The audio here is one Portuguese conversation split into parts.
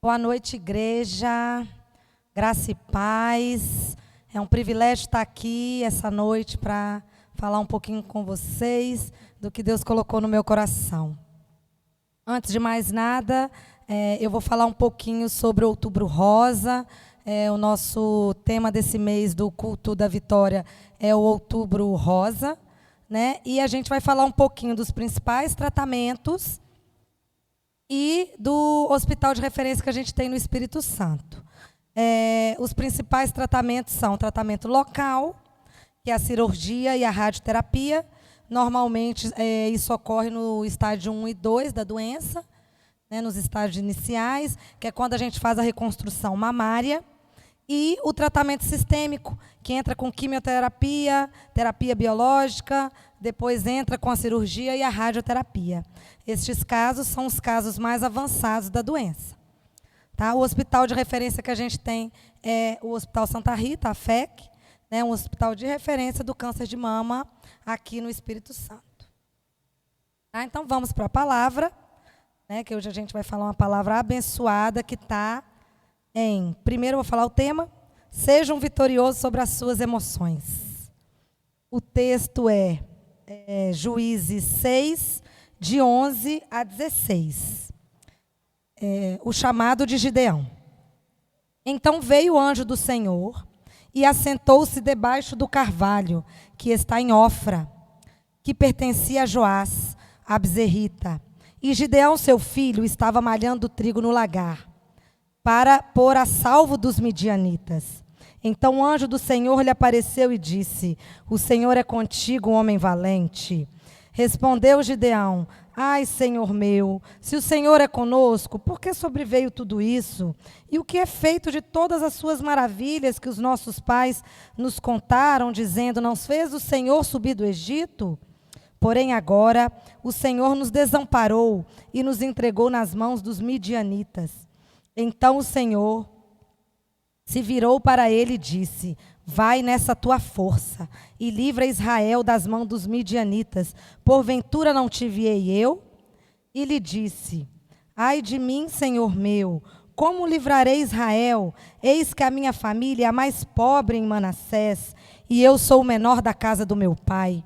Boa noite, igreja. Graça e paz. É um privilégio estar aqui essa noite para falar um pouquinho com vocês do que Deus colocou no meu coração. Antes de mais nada, eu vou falar um pouquinho sobre o Outubro Rosa. O nosso tema desse mês do Culto da Vitória é o Outubro Rosa, né? E a gente vai falar um pouquinho dos principais tratamentos e do hospital de referência que a gente tem no Espírito Santo. Os principais tratamentos são o tratamento local, que é a cirurgia e a radioterapia. Normalmente, isso ocorre no estágio 1 e 2 da doença, né, nos estágios iniciais, que é quando a gente faz a reconstrução mamária. E o tratamento sistêmico, que entra com quimioterapia, terapia biológica, depois entra com a cirurgia e a radioterapia. Estes casos são os casos mais avançados da doença. Tá? O hospital de referência que a gente tem é o Hospital Santa Rita, a FEC, né, um hospital de referência do câncer de mama aqui no Espírito Santo. Tá? Então, vamos para a palavra, né, que hoje a gente vai falar uma palavra abençoada que está primeiro eu vou falar o tema, seja um vitorioso sobre as suas emoções. O texto é Juízes 6, de 11 a 16. O chamado de Gideão. Então veio o anjo do Senhor e assentou-se debaixo do carvalho, que está em Ofra, que pertencia a Joás, a bezerrita. E Gideão, seu filho, estava malhando trigo no lagar, para pôr a salvo dos midianitas. Então o anjo do Senhor lhe apareceu e disse: o Senhor é contigo, homem valente. Respondeu Gideão: ai, Senhor meu, se o Senhor é conosco, por que sobreveio tudo isso? E o que é feito de todas as suas maravilhas que os nossos pais nos contaram, dizendo: não fez o Senhor subir do Egito? Porém agora o Senhor nos desamparou e nos entregou nas mãos dos midianitas. Então o Senhor se virou para ele e disse: vai nessa tua força e livra Israel das mãos dos midianitas. Porventura não te enviei eu? E lhe disse: ai de mim, Senhor meu, como livrarei Israel? Eis que a minha família é a mais pobre em Manassés, e eu sou o menor da casa do meu pai.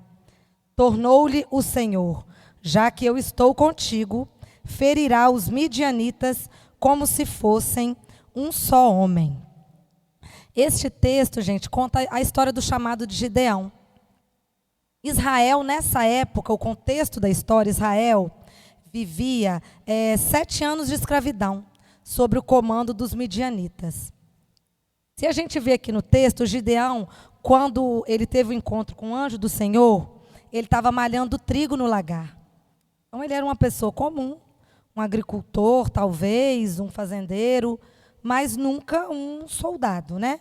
Tornou-lhe o Senhor: já que eu estou contigo, ferirá os midianitas como se fossem um só homem. Este texto, gente, conta a história do chamado de Gideão. Israel, nessa época, o contexto da história, Israel vivia 7 anos de escravidão sob o comando dos midianitas. Se a gente vê aqui no texto, Gideão, quando ele teve o encontro com o anjo do Senhor, ele estava malhando trigo no lagar. Então ele era uma pessoa comum, um agricultor, talvez, um fazendeiro, mas nunca um soldado, né?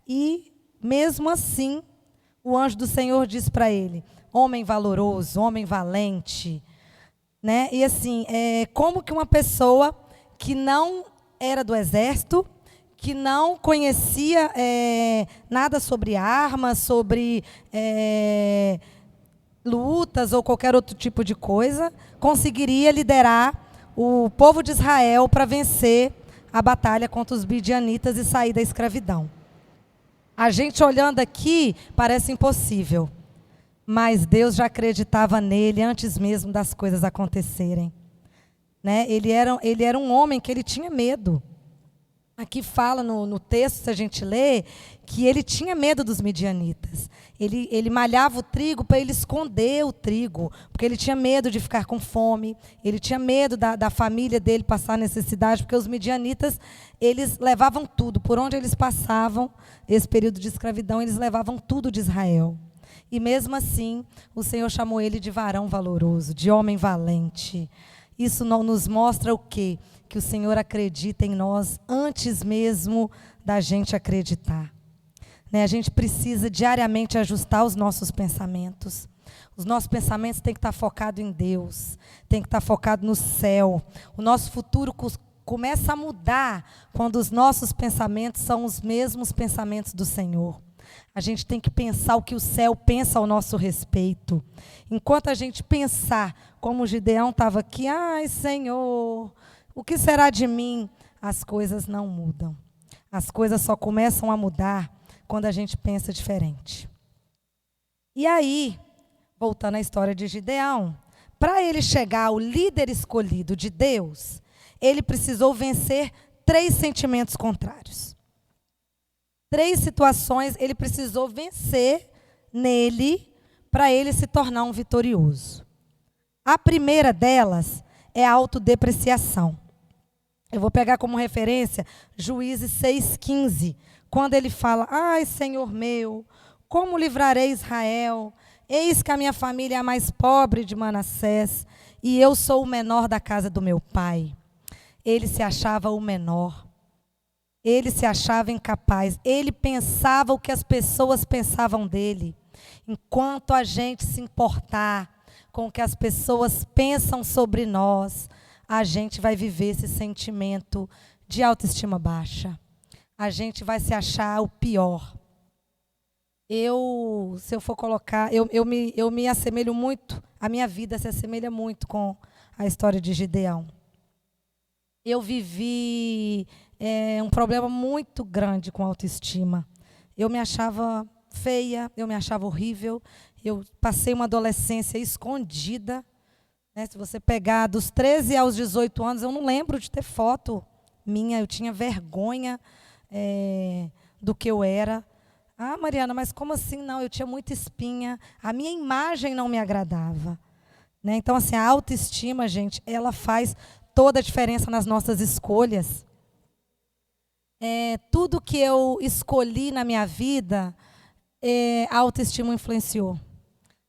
E, mesmo assim, o anjo do Senhor diz para ele: homem valoroso, homem valente, né? E assim, como que uma pessoa que não era do exército, que não conhecia nada sobre armas, sobre lutas ou qualquer outro tipo de coisa, conseguiria liderar o povo de Israel para vencer a batalha contra os midianitas e sair da escravidão. A gente olhando aqui parece impossível, mas Deus já acreditava nele antes mesmo das coisas acontecerem, né? Ele era um homem que ele tinha medo. Aqui fala no texto, se a gente lê, que ele tinha medo dos midianitas. Ele malhava o trigo para ele esconder o trigo, porque ele tinha medo de ficar com fome, ele tinha medo da família dele passar necessidade, porque os midianitas, eles levavam tudo. Por onde eles passavam, esse período de escravidão, eles levavam tudo de Israel. E mesmo assim, o Senhor chamou ele de varão valoroso, de homem valente. Isso não nos mostra o quê? Que o Senhor acredita em nós antes mesmo da gente acreditar. Né? A gente precisa diariamente ajustar os nossos pensamentos. Os nossos pensamentos têm que estar focados em Deus, têm que estar focados no céu. O nosso futuro começa a mudar quando os nossos pensamentos são os mesmos pensamentos do Senhor. A gente tem que pensar o que o céu pensa ao nosso respeito. Enquanto a gente pensar, como Gideão estava aqui: ai, Senhor, o que será de mim? as coisas não mudam. As coisas só começam a mudar quando a gente pensa diferente. E aí, voltando à história de Gideão, para ele chegar ao líder escolhido de Deus, ele precisou vencer 3 sentimentos contrários. 3 situações ele precisou vencer nele para ele se tornar um vitorioso. A primeira delas é a autodepreciação. Eu vou pegar como referência Juízes 6,15, quando ele fala: ai, Senhor meu, como livrarei Israel? Eis que a minha família é a mais pobre de Manassés, e eu sou o menor da casa do meu pai. Ele se achava o menor. Ele se achava incapaz. Ele pensava o que as pessoas pensavam dele. Enquanto a gente se importar com o que as pessoas pensam sobre nós, a gente vai viver esse sentimento de autoestima baixa. A gente vai se achar o pior. Se eu for colocar, eu me assemelho muito, a minha vida se assemelha muito com a história de Gideão. Eu vivi um problema muito grande com a autoestima. Eu me achava feia, eu me achava horrível, eu passei uma adolescência escondida. Né? Se você pegar dos 13 aos 18 anos, eu não lembro de ter foto minha, eu tinha vergonha do que eu era. Ah, Mariana, mas como assim? Não, eu tinha muita espinha, a minha imagem não me agradava. Né? Então, assim, a autoestima, gente, ela faz toda a diferença nas nossas escolhas. Tudo que eu escolhi na minha vida, a autoestima influenciou.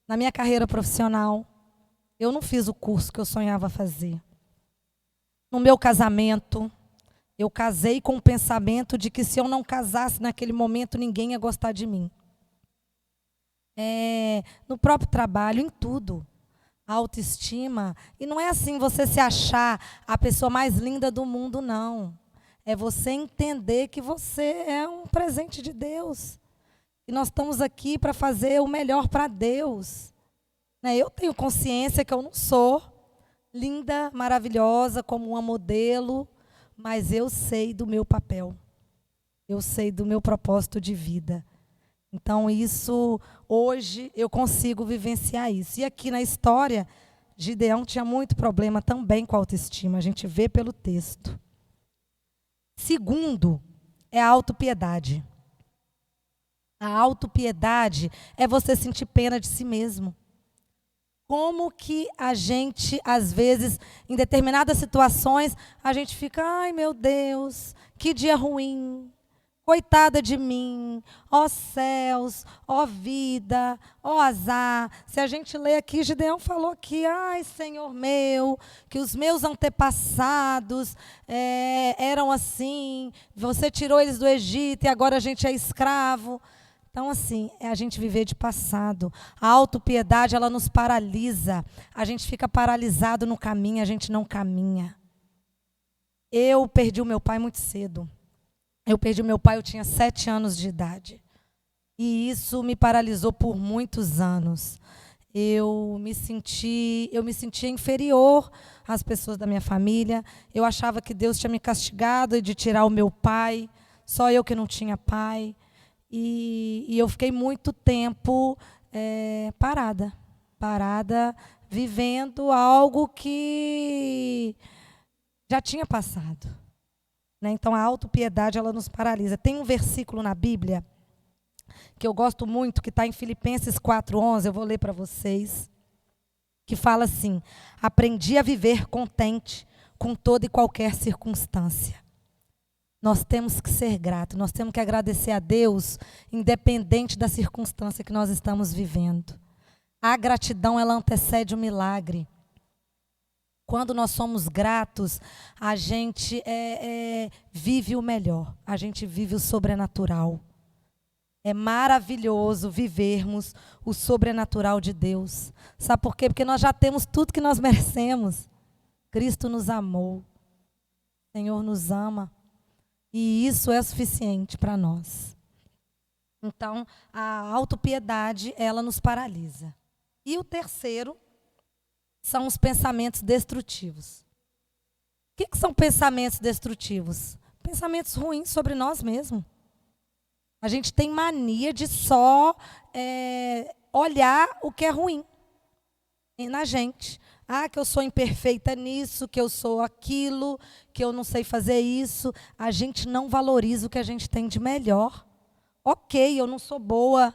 Na minha carreira profissional, eu não fiz o curso que eu sonhava fazer. No meu casamento, eu casei com o pensamento de que se eu não casasse naquele momento, ninguém ia gostar de mim. No próprio trabalho, em tudo. A autoestima. E não é assim você se achar a pessoa mais linda do mundo, não. É você entender que você é um presente de Deus. E nós estamos aqui para fazer o melhor para Deus. Eu tenho consciência que eu não sou linda, maravilhosa, como uma modelo, mas eu sei do meu papel. Eu sei do meu propósito de vida. Então, isso, hoje, eu consigo vivenciar isso. E aqui na história, Gideão tinha muito problema também com a autoestima. A gente vê pelo texto. Segundo, é a autopiedade. A autopiedade é você sentir pena de si mesmo. Como que a gente, às vezes, em determinadas situações, a gente fica: ai, meu Deus, que dia ruim. Coitada de mim, ó céus, ó vida, ó azar. Se a gente lê aqui, Gideão falou aqui: ai, Senhor meu, que os meus antepassados eram assim, você tirou eles do Egito e agora a gente é escravo. Então, assim, é a gente viver de passado. A autopiedade, ela nos paralisa. A gente fica paralisado no caminho, a gente não caminha. Eu perdi o meu pai muito cedo. Eu perdi o meu pai, eu tinha 7 anos de idade. E isso me paralisou por muitos anos. Eu me sentia inferior às pessoas da minha família. Eu achava que Deus tinha me castigado de tirar o meu pai. Só eu que não tinha pai. E eu fiquei muito tempo parada, vivendo algo que já tinha passado. Né? Então, a autopiedade, ela nos paralisa. Tem um versículo na Bíblia que eu gosto muito, que está em Filipenses 4,11, eu vou ler para vocês, que fala assim: aprendi a viver contente com toda e qualquer circunstância. Nós temos que ser gratos, nós temos que agradecer a Deus, independente da circunstância que nós estamos vivendo. A gratidão, ela antecede o milagre. Quando nós somos gratos, a gente vive o melhor, a gente vive o sobrenatural. É maravilhoso vivermos o sobrenatural de Deus. Sabe por quê? Porque nós já temos tudo que nós merecemos. Cristo nos amou, o Senhor nos ama. E isso é suficiente para nós. Então, a autopiedade, ela nos paralisa. E o terceiro são os pensamentos destrutivos. que são pensamentos destrutivos? Pensamentos ruins sobre nós mesmos. A gente tem mania de só olhar o que é ruim na gente. Ah, que eu sou imperfeita nisso, que eu sou aquilo, que eu não sei fazer isso. A gente não valoriza o que a gente tem de melhor. Ok, eu não sou boa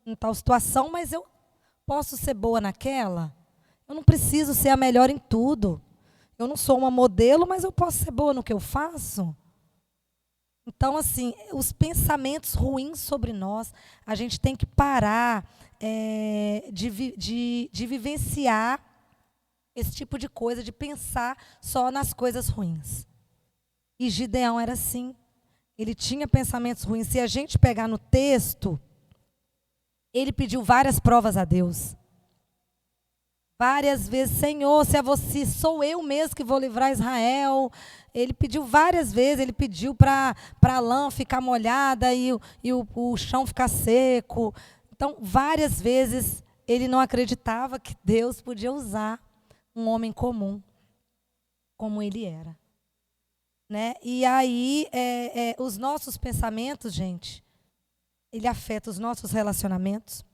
em tal situação, mas eu posso ser boa naquela. Eu não preciso ser a melhor em tudo. Eu não sou uma modelo, mas eu posso ser boa no que eu faço. Então, assim, os pensamentos ruins sobre nós, a gente tem que parar de vivenciar esse tipo de coisa, de pensar só nas coisas ruins. E Gideão era assim. Ele tinha pensamentos ruins. Se a gente pegar no texto, ele pediu várias provas a Deus. Várias vezes, Senhor, se é você, sou eu mesmo que vou livrar Israel. Ele pediu várias vezes, ele pediu para a lã ficar molhada e o chão ficar seco. Então, várias vezes, ele não acreditava que Deus podia usar um homem comum, como ele era. Né? E aí, os nossos pensamentos, gente, ele afeta os nossos relacionamentos,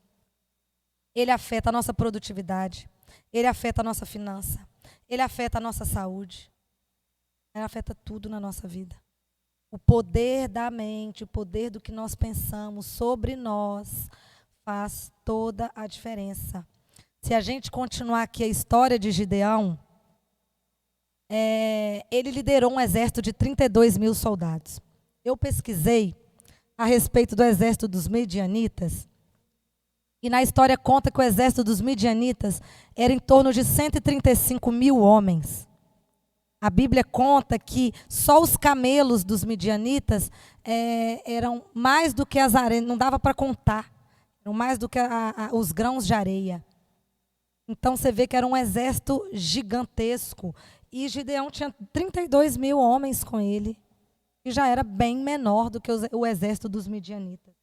ele afeta a nossa produtividade, ele afeta a nossa finança, ele afeta a nossa saúde, ele afeta tudo na nossa vida. O poder da mente, o poder do que nós pensamos sobre nós faz toda a diferença. Se a gente continuar aqui a história de Gideão, ele liderou um exército de 32 mil soldados. Eu pesquisei a respeito do exército dos midianitas, e na história conta que o exército dos midianitas era em torno de 135 mil homens. A Bíblia conta que só os camelos dos midianitas eram mais do que as areias, não dava para contar, eram mais do que os grãos de areia. Então você vê que era um exército gigantesco. E Gideão tinha 32 mil homens com ele, que já era bem menor do que o exército dos midianitas.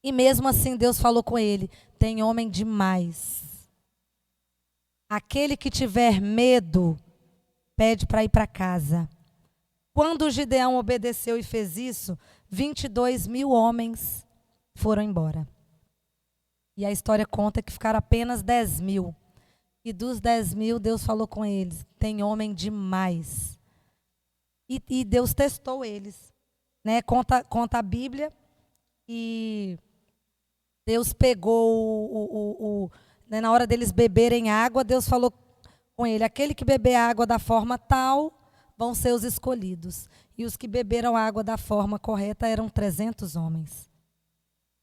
E mesmo assim Deus falou com ele, tem homem demais. Aquele que tiver medo, pede para ir para casa. Quando Gideão obedeceu e fez isso, 22 mil homens foram embora. E a história conta que ficaram apenas 10 mil. E dos 10 mil, Deus falou com eles, tem homem demais. E Deus testou eles. Né? Conta a Bíblia. E Deus pegou, né, na hora deles beberem água, Deus falou com ele, aquele que beber água da forma tal, vão ser os escolhidos. E os que beberam água da forma correta eram 300 homens.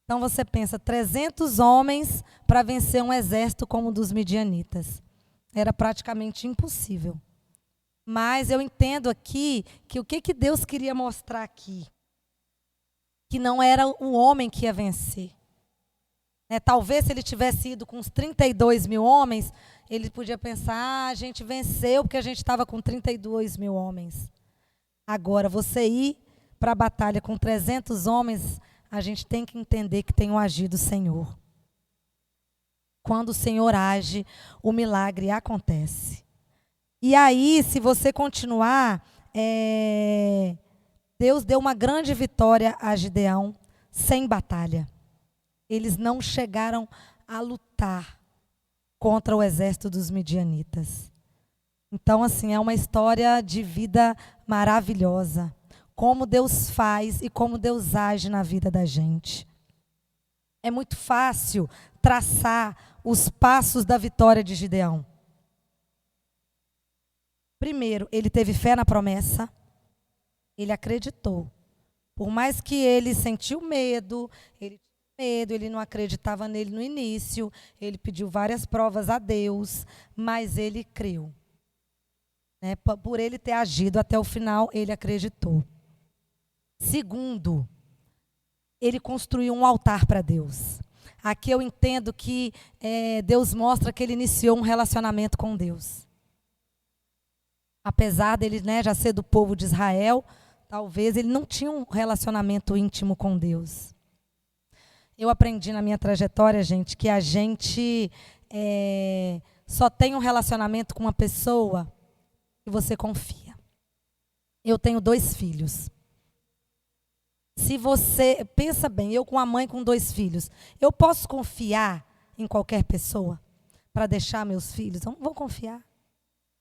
Então você pensa, 300 homens para vencer um exército como o dos midianitas. Era praticamente impossível. Mas eu entendo aqui que o que Deus queria mostrar aqui? Que não era o homem que ia vencer. Talvez se ele tivesse ido com uns 32 mil homens, ele podia pensar, a gente venceu porque a gente estava com 32 mil homens. Agora, você ir para a batalha com 300 homens, a gente tem que entender que tem o agir do Senhor. Quando o Senhor age, o milagre acontece. E aí, se você continuar, Deus deu uma grande vitória a Gideão sem batalha. Eles não chegaram a lutar contra o exército dos midianitas. Então, assim, é uma história de vida maravilhosa. Como Deus faz e como Deus age na vida da gente. É muito fácil traçar os passos da vitória de Gideão. Primeiro, ele teve fé na promessa. Ele acreditou. Por mais que ele sentiu medo, ele não acreditava nele no início, ele pediu várias provas a Deus, mas ele creu. Né? Por ele ter agido até o final, ele acreditou. Segundo, ele construiu um altar para Deus. Aqui eu entendo que Deus mostra que ele iniciou um relacionamento com Deus. Apesar dele, né, já ser do povo de Israel, talvez ele não tinha um relacionamento íntimo com Deus. Eu aprendi na minha trajetória, gente, que a gente só tem um relacionamento com uma pessoa se que você confia. Eu tenho 2 filhos. Se você, pensa bem, eu com a mãe com 2 filhos, eu posso confiar em qualquer pessoa para deixar meus filhos? Eu não vou confiar.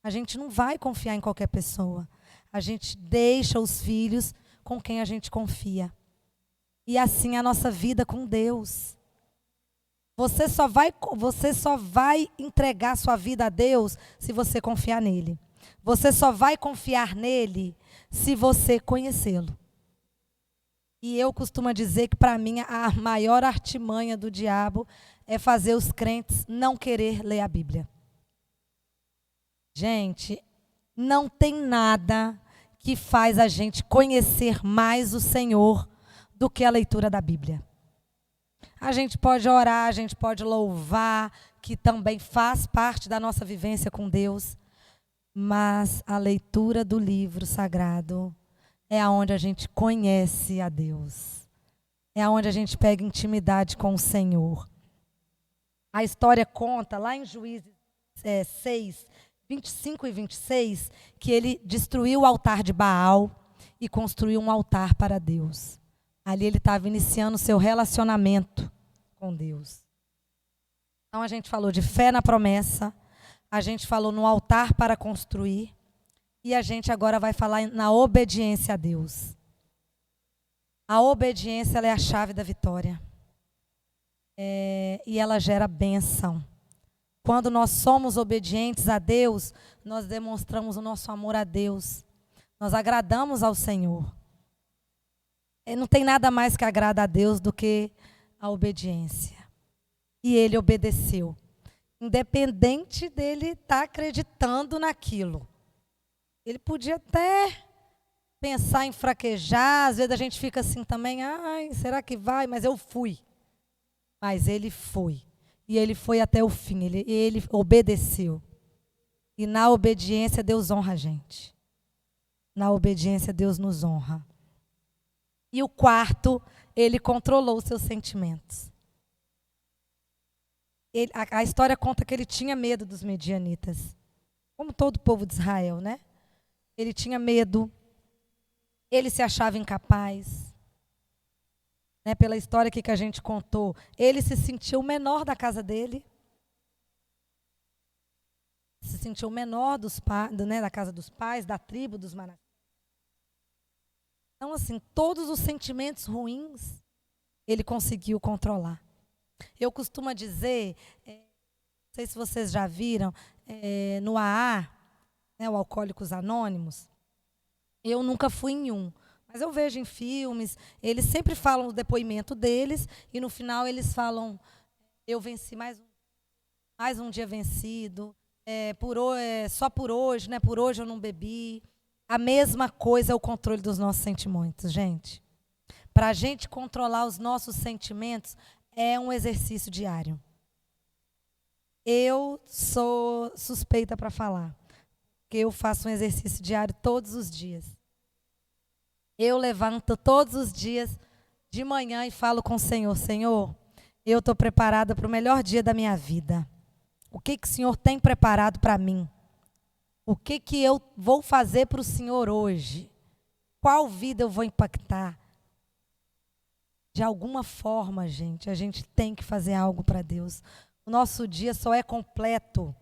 A gente não vai confiar em qualquer pessoa. A gente deixa os filhos com quem a gente confia. E assim é a nossa vida com Deus. Você só vai entregar sua vida a Deus se você confiar nele. Você só vai confiar nele se você conhecê-lo. E eu costumo dizer que para mim a maior artimanha do diabo é fazer os crentes não querer ler a Bíblia. Gente, não tem nada que faz a gente conhecer mais o Senhor do que a leitura da Bíblia. A gente pode orar, a gente pode louvar, que também faz parte da nossa vivência com Deus, mas a leitura do livro sagrado é aonde a gente conhece a Deus. É aonde a gente pega intimidade com o Senhor. A história conta, lá em Juízes 6, 25 e 26, que ele destruiu o altar de Baal e construiu um altar para Deus. Ali ele estava iniciando o seu relacionamento com Deus. Então a gente falou de fé na promessa, a gente falou no altar para construir, e a gente agora vai falar na obediência a Deus. A obediência, ela é a chave da vitória. E ela gera bênção. Quando nós somos obedientes a Deus, nós demonstramos o nosso amor a Deus. Nós agradamos ao Senhor. Não tem nada mais que agrada a Deus do que a obediência. E ele obedeceu. Independente dele estar acreditando naquilo. Ele podia até pensar em fraquejar, às vezes a gente fica assim também, ai, será que vai? Mas eu fui. Mas ele foi. E ele foi até o fim, ele obedeceu. E na obediência Deus honra a gente. Na obediência Deus nos honra. E o quarto, ele controlou os seus sentimentos. A história conta que ele tinha medo dos medianitas. Como todo o povo de Israel, né? Ele tinha medo, ele se achava incapaz. Né, pela história que a gente contou, ele se sentiu o menor da casa dele. Se sentiu o menor da casa dos pais, da tribo dos Manassés. Então, assim, todos os sentimentos ruins, ele conseguiu controlar. Eu costumo dizer, não sei se vocês já viram, no AA, né, o Alcoólicos Anônimos, eu nunca fui em um, mas eu vejo em filmes, eles sempre falam o depoimento deles, e no final eles falam, eu venci mais um dia vencido, só por hoje, né, por hoje eu não bebi. A mesma coisa é o controle dos nossos sentimentos, gente. Para a gente controlar os nossos sentimentos, é um exercício diário. Eu sou suspeita para falar, porque eu faço um exercício diário todos os dias. Eu levanto todos os dias de manhã e falo com o Senhor, Senhor, eu estou preparada para o melhor dia da minha vida. O que o Senhor tem preparado para mim? O que eu vou fazer para o Senhor hoje? Qual vida eu vou impactar? De alguma forma, gente, a gente tem que fazer algo para Deus. O nosso dia só é completo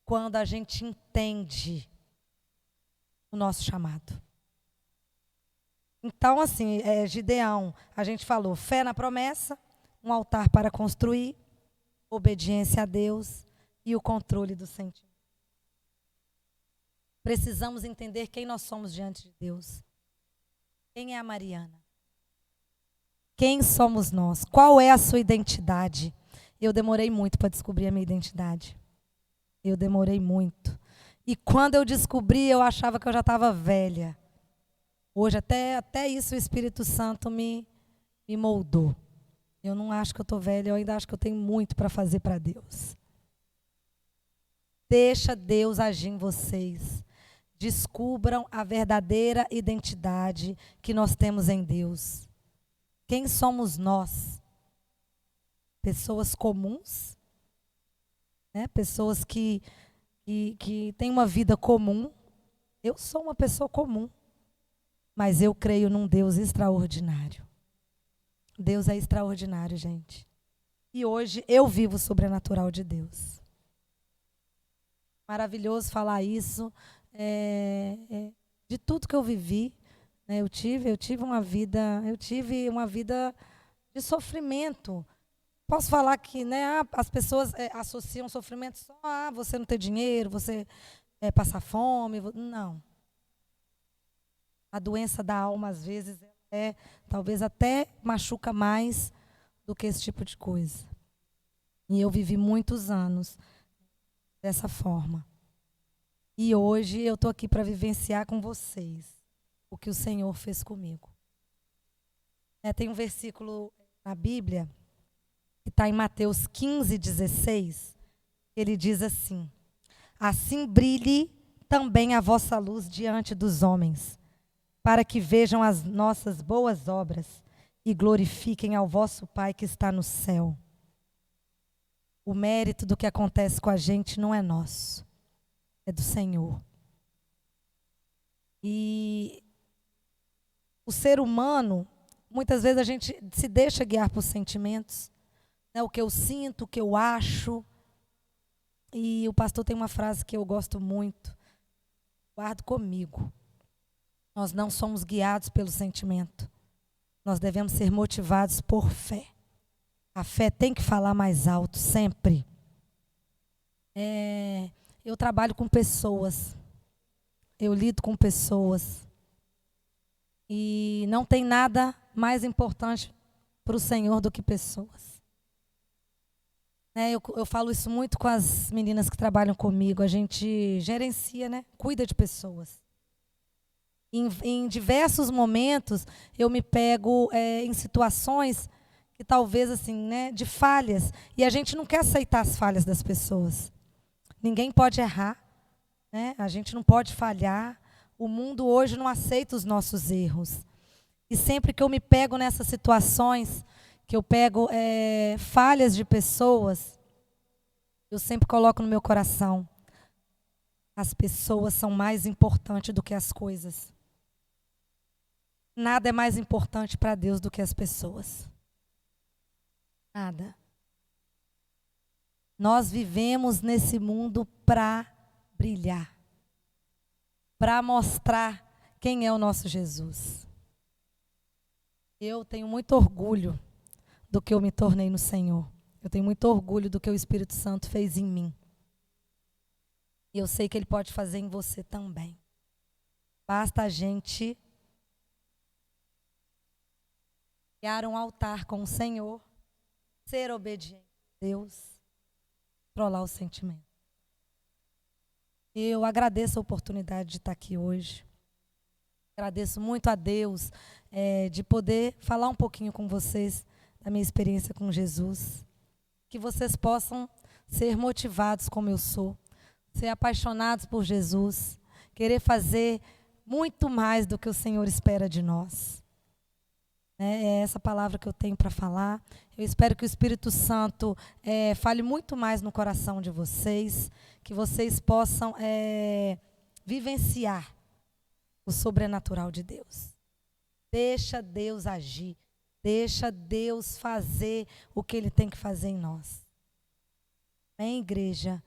quando a gente entende o nosso chamado. Então, assim, Gideão, a gente falou, fé na promessa, um altar para construir, obediência a Deus e o controle do sentimento. Precisamos entender quem nós somos diante de Deus. Quem é a Mariana? Quem somos nós? Qual é a sua identidade? Eu demorei muito para descobrir a minha identidade. Eu demorei muito. E quando eu descobri, eu achava que eu já estava velha. Hoje, até isso, o Espírito Santo me moldou. Eu não acho que eu estou velha, eu ainda acho que eu tenho muito para fazer para Deus. Deixa Deus agir em vocês. Descubram a verdadeira identidade que nós temos em Deus. Quem somos nós? Pessoas comuns, né? Pessoas que que tem uma vida comum. Eu sou uma pessoa comum, mas eu creio num Deus extraordinário. Deus é extraordinário, gente. E hoje eu vivo o sobrenatural de Deus. Maravilhoso falar isso. De tudo que eu vivi, né, eu tive uma vida de sofrimento. Posso falar que, né, as pessoas associam sofrimento só a você não ter dinheiro, você passar fome. Não. A doença da alma, às vezes, talvez até machuca mais do que esse tipo de coisa. E eu vivi muitos anos dessa forma. E hoje eu estou aqui para vivenciar com vocês o que o Senhor fez comigo. Tem um versículo na Bíblia, que está em Mateus 15:16, ele diz assim: assim brilhe também a vossa luz diante dos homens, para que vejam as nossas boas obras e glorifiquem ao vosso Pai que está no céu. O mérito do que acontece com a gente não é nosso, é do Senhor. E o ser humano, muitas vezes a gente se deixa guiar por sentimentos, né? O que eu sinto, o que eu acho. E o pastor tem uma frase que eu gosto muito, guardo comigo. Nós não somos guiados pelo sentimento. Nós devemos ser motivados por fé. A fé tem que falar mais alto, sempre. Eu trabalho com pessoas. Eu lido com pessoas. E não tem nada mais importante para o Senhor do que pessoas. Eu falo isso muito com as meninas que trabalham comigo. A gente gerencia, né? Cuida de pessoas. Em diversos momentos, eu me pego em situações que talvez, assim, né, de falhas. E a gente não quer aceitar as falhas das pessoas. Ninguém pode errar, né? A gente não pode falhar. O mundo hoje não aceita os nossos erros. E sempre que eu me pego nessas situações, que eu pego falhas de pessoas, eu sempre coloco no meu coração: as pessoas são mais importantes do que as coisas. Nada é mais importante para Deus do que as pessoas. Nada. Nós vivemos nesse mundo para brilhar, para mostrar quem é o nosso Jesus. Eu tenho muito orgulho do que eu me tornei no Senhor. Eu tenho muito orgulho do que o Espírito Santo fez em mim. E eu sei que Ele pode fazer em você também. Basta a gente criar um altar com o Senhor, ser obediente a Deus, controlar o sentimento. Eu agradeço a oportunidade de estar aqui hoje. Agradeço muito a Deus de poder falar um pouquinho com vocês da minha experiência com Jesus. Que vocês possam ser motivados como eu sou, ser apaixonados por Jesus, querer fazer muito mais do que o Senhor espera de nós. É essa palavra que eu tenho para falar. Eu espero que o Espírito Santo fale muito mais no coração de vocês, que vocês possam vivenciar o sobrenatural de Deus. Deixa Deus agir, deixa Deus fazer o que Ele tem que fazer em nós. Amém, igreja?